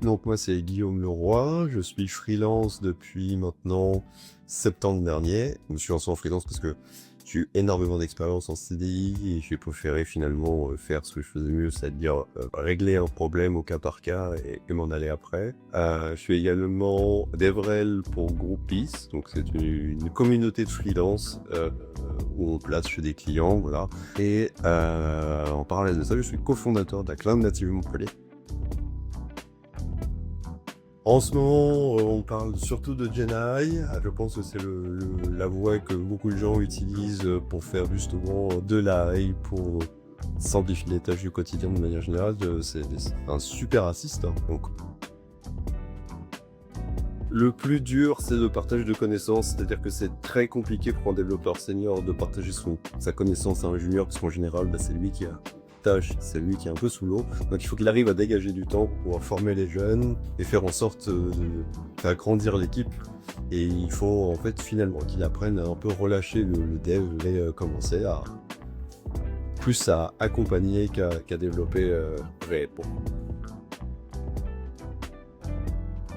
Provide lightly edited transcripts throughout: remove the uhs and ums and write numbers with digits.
Donc moi c'est Guillaume Leroy, je suis freelance depuis maintenant septembre dernier. Je me suis lancé en freelance parce que j'ai eu énormément d'expérience en CDI et j'ai préféré finalement faire ce que je faisais mieux, c'est-à-dire régler un problème au cas par cas et m'en aller après. Je suis également DevRel pour Groupees, donc c'est une communauté de freelance où on place chez des clients, voilà. Et en parallèle de ça, je suis cofondateur de la Cloud Native Montpellier. En ce moment, on parle surtout de GenAI. Je pense que c'est la voie que beaucoup de gens utilisent pour faire justement de l'AI pour simplifier les tâches du quotidien de manière générale. C'est un super assist, hein. Donc, le plus dur, c'est le partage de connaissances, c'est-à-dire que c'est très compliqué pour un développeur senior de partager sa connaissance à un junior, parce qu'en général, c'est lui qui a tâche, c'est lui qui est un peu sous l'eau. Donc il faut qu'il arrive à dégager du temps pour pouvoir former les jeunes et faire en sorte de faire grandir l'équipe. Et il faut en fait finalement qu'il apprenne à un peu relâcher le dev et commencer à plus à accompagner qu'à développer réellement.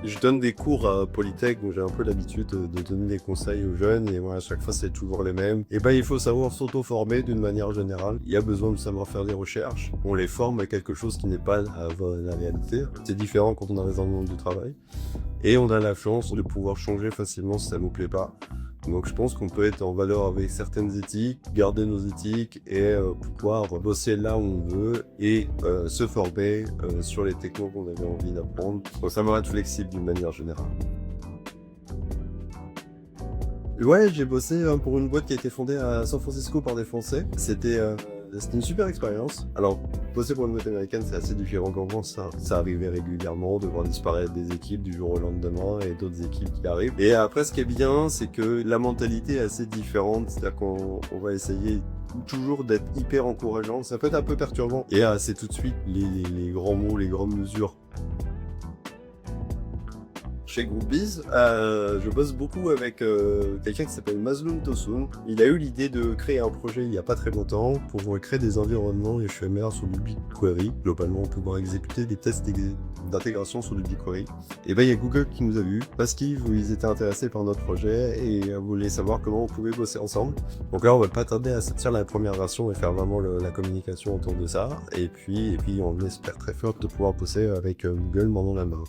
Je donne des cours à Polytech, donc j'ai un peu l'habitude de donner des conseils aux jeunes, et voilà, à chaque fois c'est toujours les mêmes. Et ben il faut savoir s'auto-former d'une manière générale. Il y a besoin de savoir faire des recherches. On les forme à quelque chose qui n'est pas la réalité. C'est différent quand on arrive dans le monde du travail. Et on a la chance de pouvoir changer facilement si ça nous plaît pas. Donc je pense qu'on peut être en valeur avec certaines éthiques, garder nos éthiques et pouvoir bosser là où on veut et se former sur les technos qu'on avait envie d'apprendre. Donc ça va être flexible d'une manière générale. Ouais, j'ai bossé pour une boîte qui a été fondée à San Francisco par des Français. C'était une super expérience. Alors, bosser pour une boîte américaine, c'est assez différent qu'en France. Ça arrivait régulièrement de voir disparaître des équipes du jour au lendemain et d'autres équipes qui arrivent. Et après, ce qui est bien, c'est que la mentalité est assez différente. C'est-à-dire qu'on va essayer toujours d'être hyper encourageant. Ça peut être un peu perturbant. Et c'est tout de suite les grands mots, les grandes mesures. Chez Groupees, je bosse beaucoup avec quelqu'un qui s'appelle Mazloum Tosun. Il a eu l'idée de créer un projet il n'y a pas très longtemps pour créer des environnements éphémères sur du BigQuery. Globalement, on peut pouvoir exécuter des tests d'intégration sur du BigQuery. Et ben il y a Google qui nous a vus parce qu'ils étaient intéressés par notre projet et voulaient savoir comment on pouvait bosser ensemble. Donc là, on va pas tarder à sortir la première version et faire vraiment la communication autour de ça. Et puis on espère très fort de pouvoir bosser avec Google main dans la main.